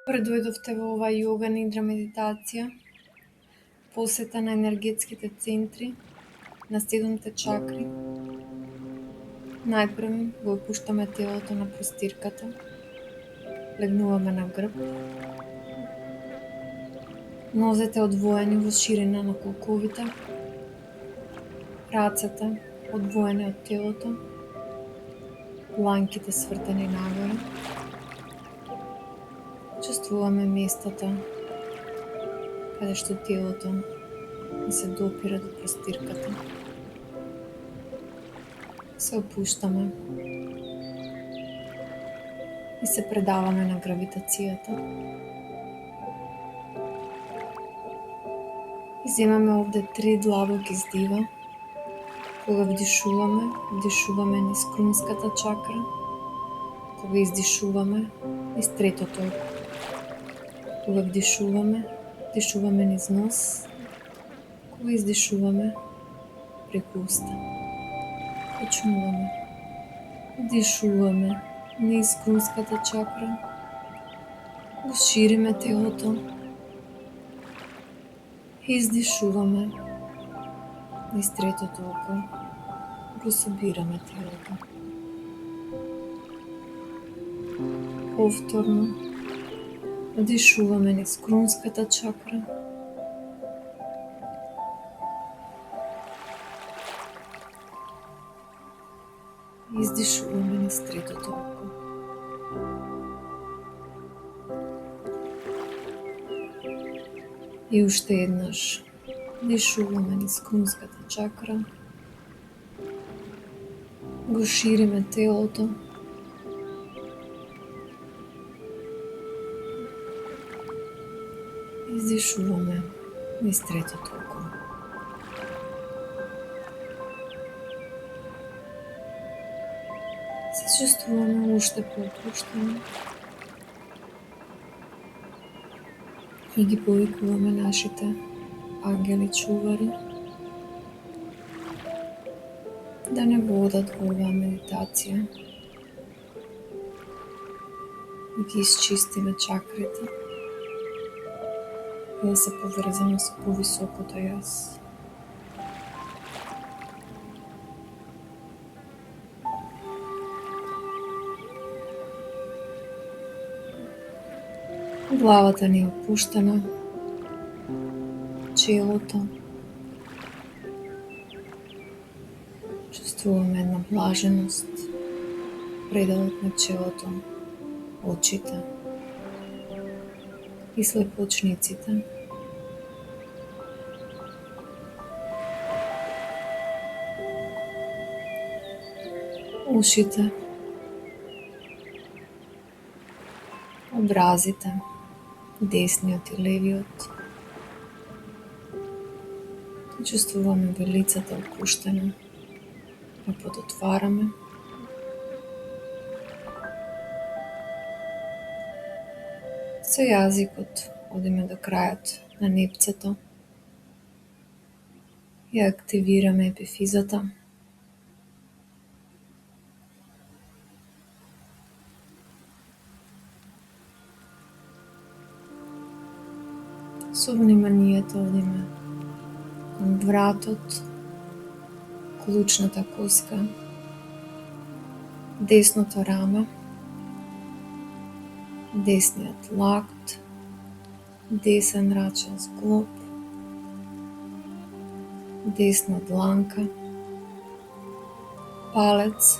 Дојдовте во ова јога нидра медитација, посета на енергетските центри, на 7 чакри. Најпрво го опуштаме телото на простирката, легнуваме на грб, нозете одвоени во ширина на колковите, рацете одвоени од телото, дланките свртени нагоре. Чувствуваме местата каде што телото ни се допира до простирката. Се опуштаме и се предаваме на гравитацијата. И земаме овде 3 длабоки издива. Кога вдишуваме низ крунската чакра. Кога издишуваме низ третото око. Кога вдишуваме низ нос. Кога издишуваме преку уста. Почнуваме. Вдишуваме низ крунската чакра. Го шириме телото. Издишуваме низ третото око. Го собираме телото. Повторно вдишуваме низ крунската чакра. Издишуваме низ третото око. И уште еднаш вдишуваме низ крунската чакра. Го шириме телото. Издишуваме низ третото око. Се чувствуваме уште поопуштени и ги повикуваме нашите ангели чувари да не водат во оваа медитација, да ги исчистиме чакрите и да се поврземе со повисокото јас. Главата ни е опуштена, челото. Чувствуваме една блаженост, пределот на челото, очите и слепочниците. Ушите, образите, десниот и левиот. Чувствуваме лицата опуштена, а подотвараме. Со јазикот одиме до крајот на непцето и активираме епифизата. Со вниманието одиме кон вратот, клучната коска, десното раме, десниот лакт, десен рачен зглоб, десна дланка, палец,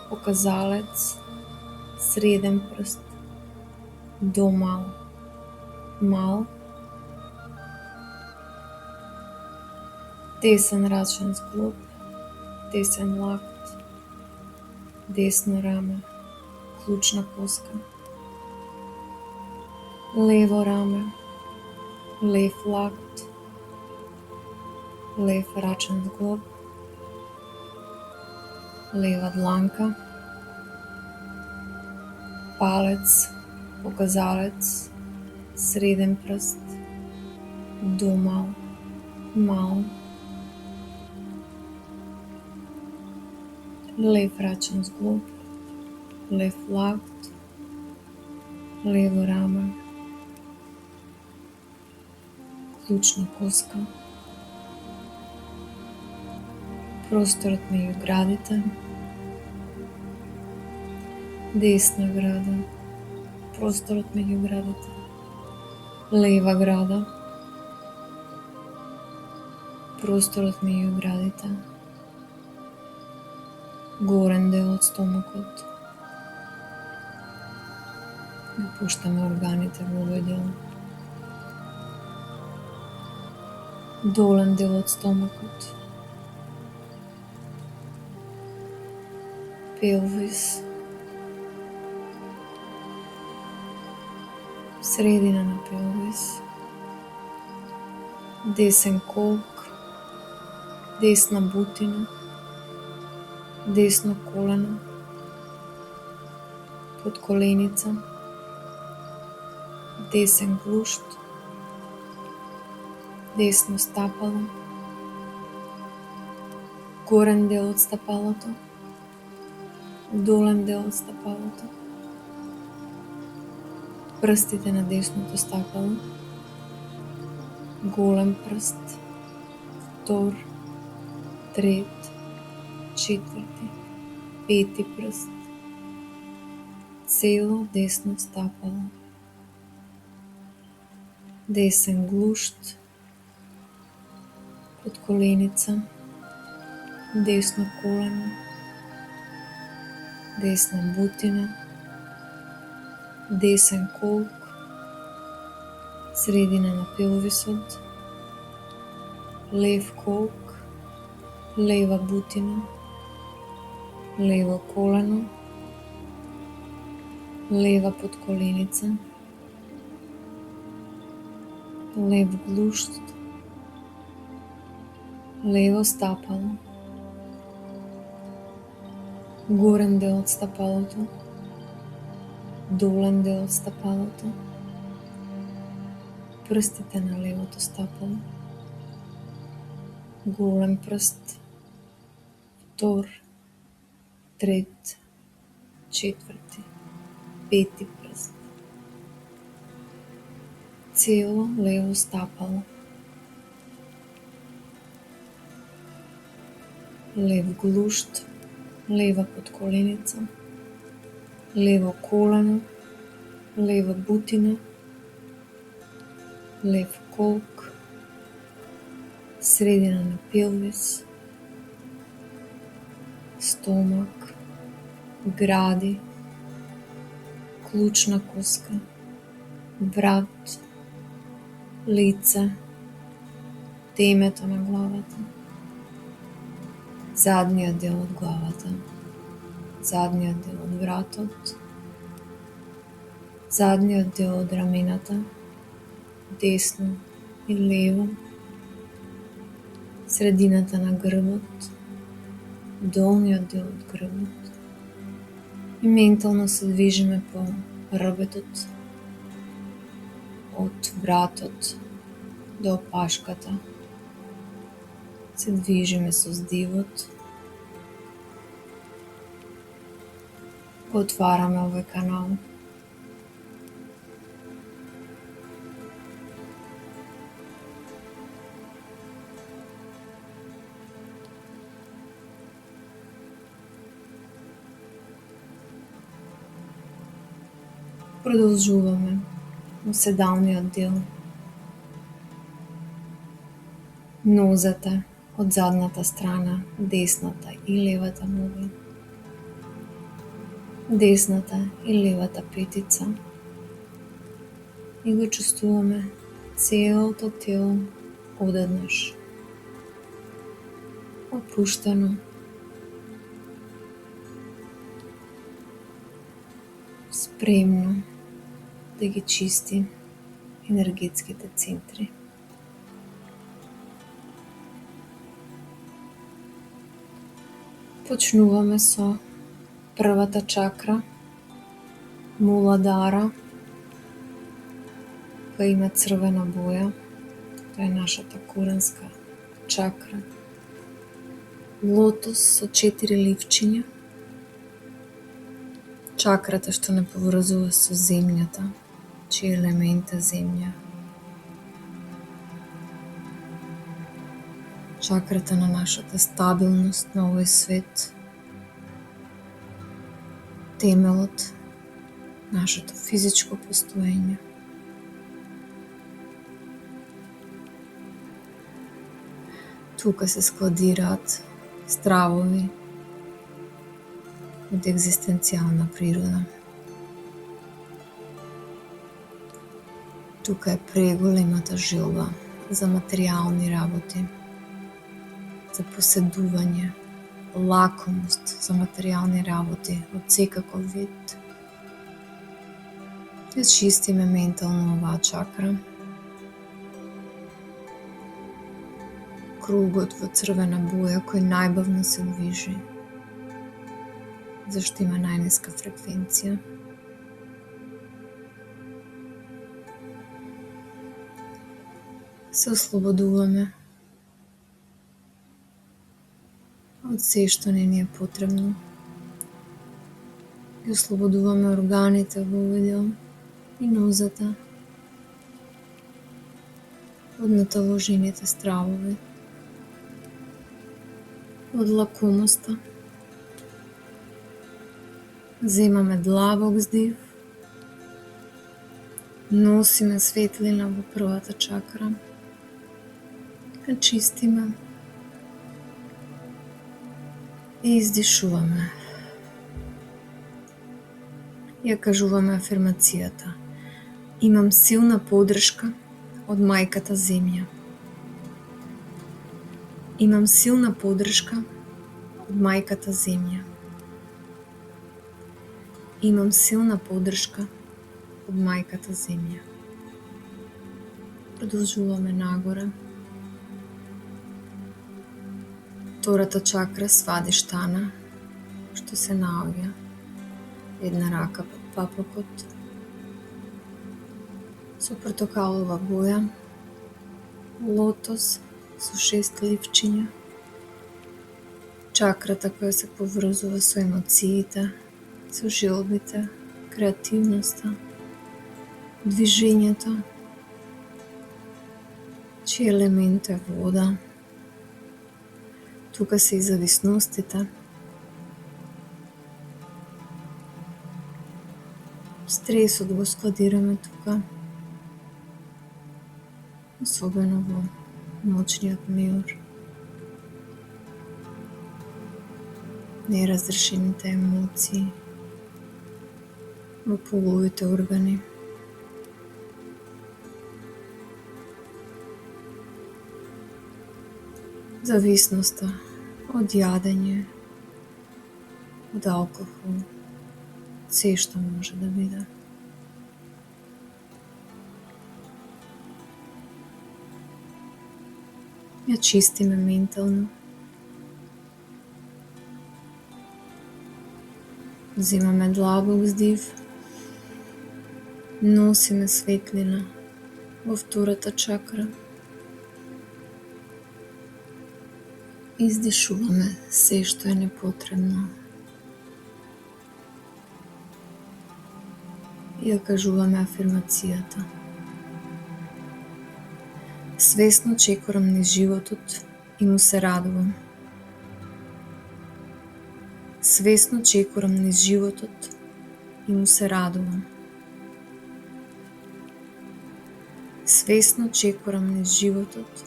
показалец, среден прст, домал, мал, десен рачен зглоб, десен лакт, десно раме, клучна коска, лево раме, лев лакт, лев рачен зглоб, лева дланка, палец, показалец, среден прст, домал, мал, лев рачен зглоб, лев лакт, лево раме, клучна коска, просторот меѓу градите, десна града, просторот меѓу градите, лева града, просторот меѓу градите, горен дел од стомакот. Ги пуштаме органите во овој дел. Долен дел од стомакот, пелвис, средина на пелвис, десен колк, десна бутина, десно колено, подколеница, десен глушт, десно стапало, горен дел од стапалото, долен дел од стапалото, прстите на десното стапало, голем прст, втор, трет, четврти, пети прст, цело десно стапало, десен глушт, подколеница, десно колено, десна бутина, десен колк, средина на пелвисот, лев колк, лева бутина, лево колено, лева подколеница, лев глушт, лево стапало, горен дел од стапалото, долен дел од стапалото, прстите на левото стапало, голем прст, втор, трет, четврти, пети прст, цело лево стапало, лев глушт, лева подколеница, лево колено, лева бутина, лев колк, средина на пелвис, стомак, гради, клучна коска, врат, лице, темето на главата, задниот дел од главата, задниот дел од вратот, задниот дел од рамената, десно и лево, средината на грбот, долниот дел од грбот. И ментално се движиме по рбетот, од вратот до опашката. Се движиме со здивот. Отвараме овој канал. Продолжуваме во седалниот дел. Нозете од задната страна, десната и левата нога, десната и левата петица. И го чувствуваме целото тело одеднаш. Опуштено. Спремно да ги чисти енергетските центри. Почнуваме со првата чакра, Муладара, која има црвена боја. Тоа е нашата коренска чакра. Лотос со 4 ливчиња. Чакрата што не поврзува со земјата, чиј елемент е земја. чакрата на нашата стабилност на овој свет, темелот, нашето физичко постоење. Тука се складираат стравови од екзистенцијална природа. Тука е преголемата желба за материјални работи, за поседување, лакомост за материјални работи од секаков вид. Ја чистиме ментално оваа чакра. Кругот во црвена боја кој најбавно се движи, зашто има најниска фреквенција. Се ослободуваме од се што не ни е потребно. И ослободуваме органите во овој дел и нозата од наталожените стравови, од лакомоста. Земаме длабок вдих, носиме светлина во првата чакра, ја чистиме и издишуваме. Ја кажуваме афирмацијата: имам силна поддршка од мајката земја. Имам силна поддршка од мајката земја. Имам силна поддршка од мајката земја. Продолжуваме нагоре. Втората чакра свадиштана, што се наоѓа една рака под папокот, со портокалова боја, лотос со 6 ливчиња, чакрата која се поврзува со емоциите, со желбите, креативноста, движењето, чиј елемент е вода. Тука се и зависностите, стресот го складираме тука, особено во ноќниот мир, неразрешените емоции во половите органи. Зависноста од јадење, од алкохол, се што може да биде. Ја чистиме ментално. Земаме длабок вдих, носиме светлина во втората чакра. Издишуваме се што е непотребно. Ја кажуваме афирмацијата: свесно чекорам низ животот и му се радувам. Свесно чекорам низ животот и му се радувам. Свесно чекорам низ животот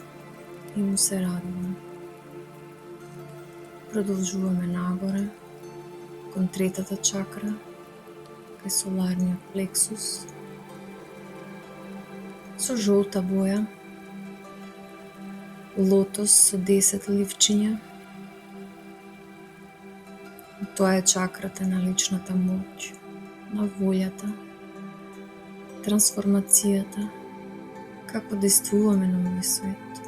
и му се радувам. Продолжуваме нагоре кон третата чакра, кај соларниот плексус, со жолта боја, лотос со 10 ливчиња. Тоа е чакрата на личната моќ, на волјата, трансформацијата, како действуваме на овој свет.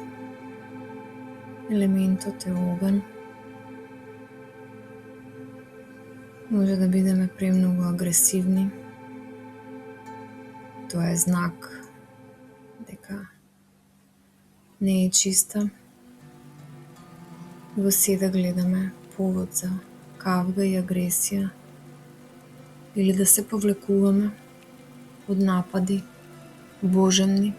Елементот е оган. Може да бидеме премногу агресивни. Тоа е знак дека не е чиста. Во се да гледаме повод за кавга и агресија, или да се повлекуваме од напади божемни,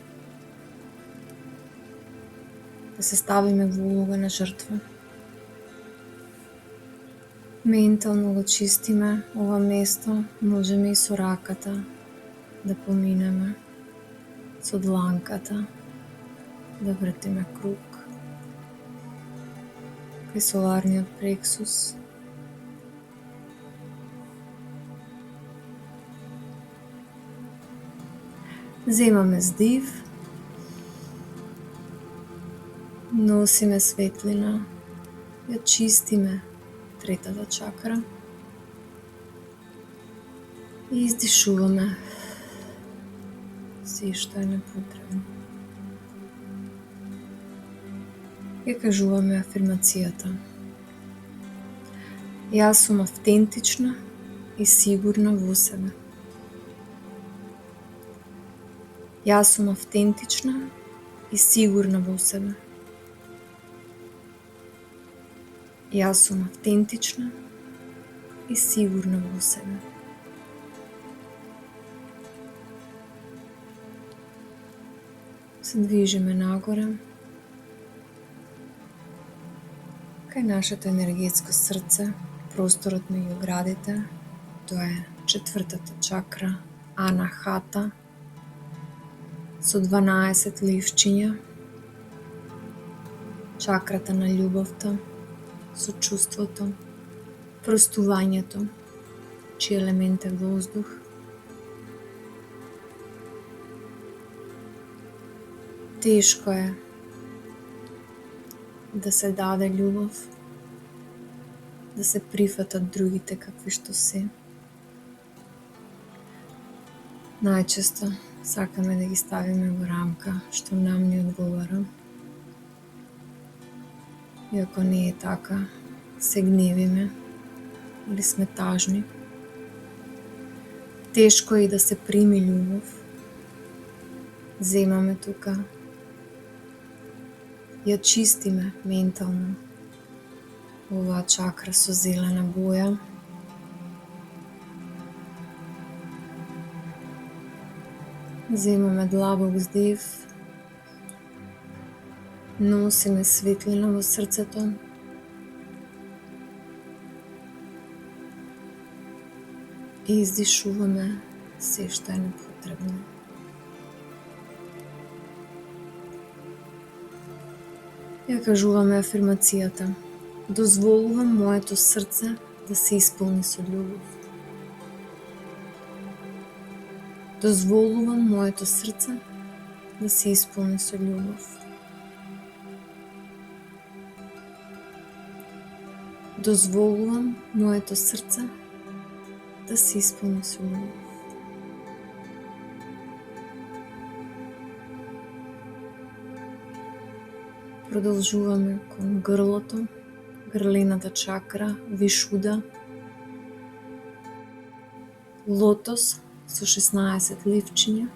да се ставиме во улога на жртва. Ментално го чистиме ова место, можеме и со раката да поминеме, со дланката да вртиме круг кај соларниот плексус. Земаме здив, носиме светлина, ја чистиме третата чакра и издишуваме се што е непотребно. Ја кажуваме афирмацијата: јас сум автентична и сигурна во себе. Јас сум автентична и сигурна во себе. Јас сум автентична и сигурна во себе. Се движиме нагоре кај нашето енергетско срце, просторот меѓу градите. Тоа е четвртата чакра, Анахата, со 12 ливчиња, чакрата на љубовта, сочувството, простувањето, чиј елемент е воздух. Тешко е да се даде љубов, да се прифатат другите какви што се. Најчесто сакаме да ги ставиме во рамка што нам не одговара. И ако не е така, се гневиме или сме тажни. Тешко е и да се прими љубов. Земаме тука, ја чистиме ментално оваа чакра со зелена боја. Земаме длабок вдих, носиме светлина во срцето и издишуваме се што е непотребно. Ја кажуваме афирмацијата: дозволувам моето срце да се исполни со љубов. Дозволувам моето срце да се исполни со љубов. Дозволувам моето срце да се исполни со љубов. Продолжуваме кон грлото, грлената чакра, Вишуда, лотос со 16 ливчиња.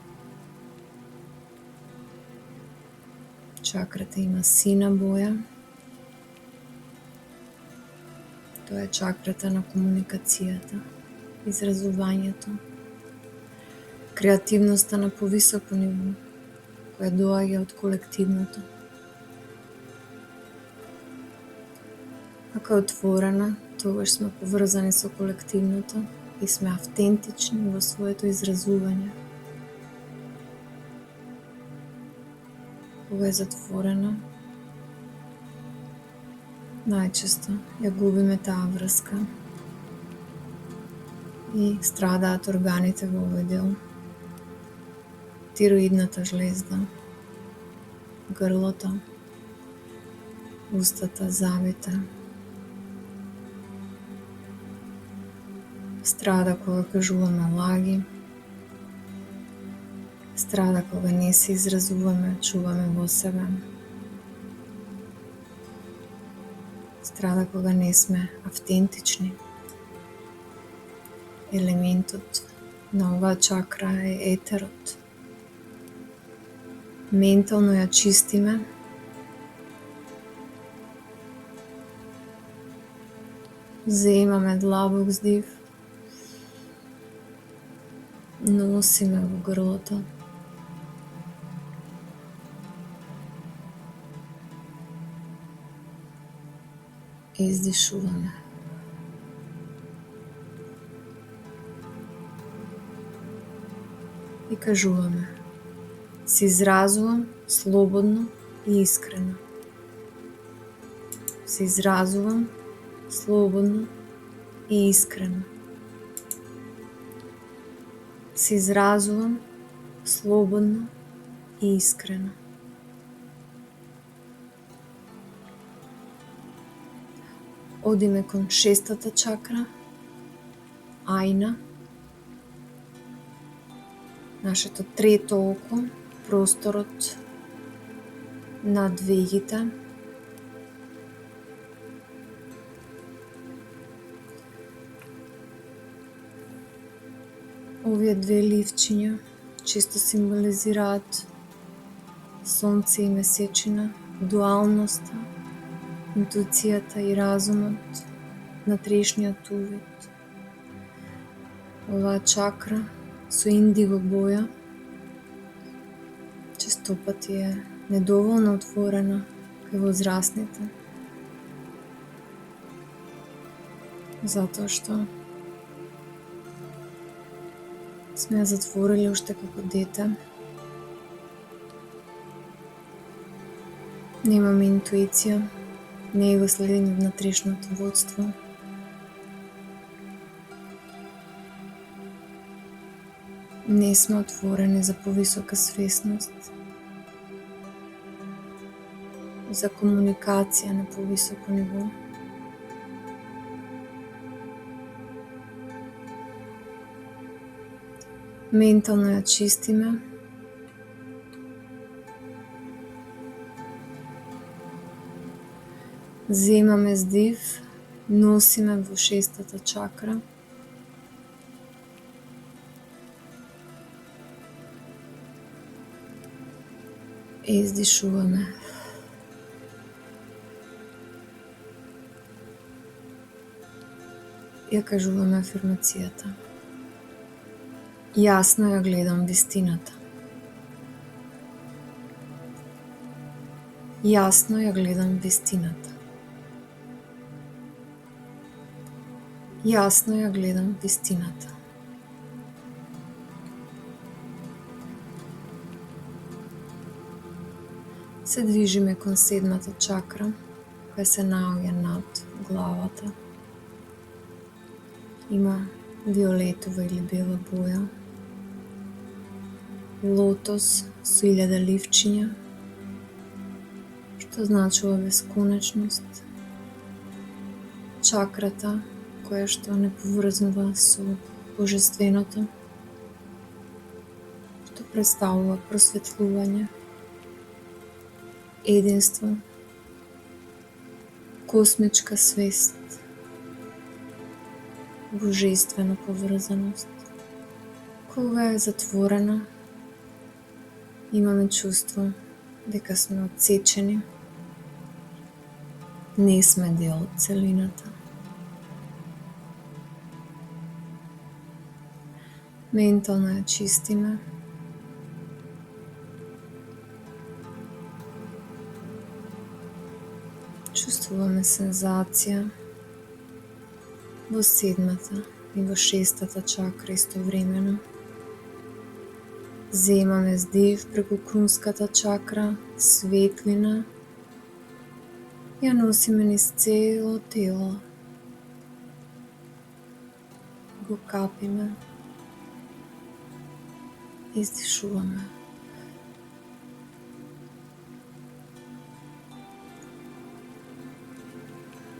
Чакрата има сина боја. Тоа е чакрата на комуникацијата, изразувањето, креативноста на повисоко ниво, која доаѓа од колективното. Ако е отворена, тогаш сме поврзани со колективното и сме автентични во своето изразување. Кога е затворена, најчесто ја губиме таа врска и страдаат органите во овој дел. Тироидната жлезда, грлото, устата, завите. Страда кога кажуваме лаги. Страда кога не се изразуваме, чуваме во себе. Страда кога не сме автентични. Елементот на оваа чакра е етерот. Ментално ја чистиме. Земаме длабок вдих. Носиме во грлото. Издишуваме. И кажуваме: се изразувам слободно и искрено. Се изразувам слободно и искрено. Се изразувам слободно и искрено. Одиме кон шестата чакра, ајна, нашето трето око, просторот над вегите. Овие две ливчиња често символизираат сонце и месечина, дуалноста, интуицијата и разумот, внатрешниот увид. Оваа чакра со индиго боја често пати е недоволно отворена кај возрастните, затоа што сме ја затворили уште како дете. Немаме интуиција, не го следиме внатрешното водство. Не сме отворени за повисока свесност, за комуникација на повисоко ниво. Ментално ја чистиме. Земаме здив, носиме во шестата чакра. И издишуваме. Ја кажуваме афирмацијата: јасно ја гледам вистината. Јасно ја гледам вистината. Јасно ја гледам вистината. Се движиме кон седмата чакра, која се наоѓа над главата. Има виолетова или бела боја. Лотос со 1000 ливчиња, што значува бесконечност. Чакрата која што не поврзнува со божественото, што представува просветлување, единство, космичка свест, божествена поврзаност. Кога е затворена, имаме чувство дека сме отсечени, не сме дел од целината. Ментално ја чистиме. Чувствуваме сензација во седмата и во шестата чакра истовремено. Земаме здив преку крунската чакра, светлина, ја носиме низ цело тело. Го капиме. Издишуваме.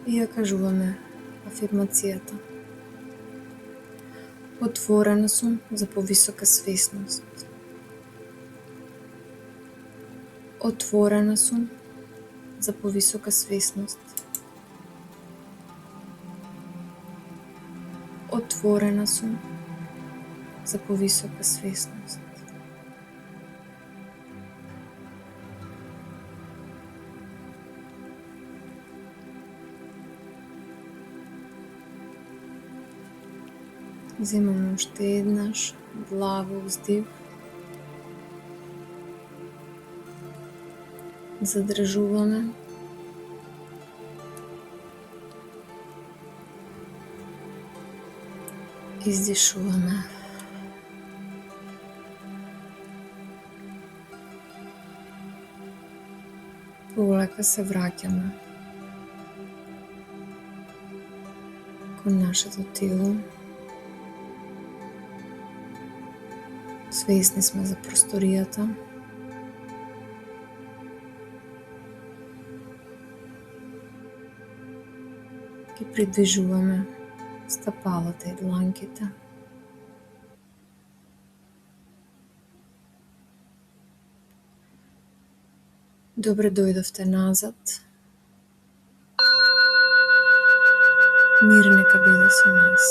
И ја кажуваме афирмацијата: отворена сум за повисока свесност. Отворена сум за повисока свесност. Отворена сум за повисока свесност. Земаме уште еднаш благо вздив. Задржуваме. Издишуваме. Полека се враќаме кон нашето тело. Свесни сме за просторијата. Ги придвижуваме стапалата и дланките. Добре дојдовте назад. Мир нека биде со нас.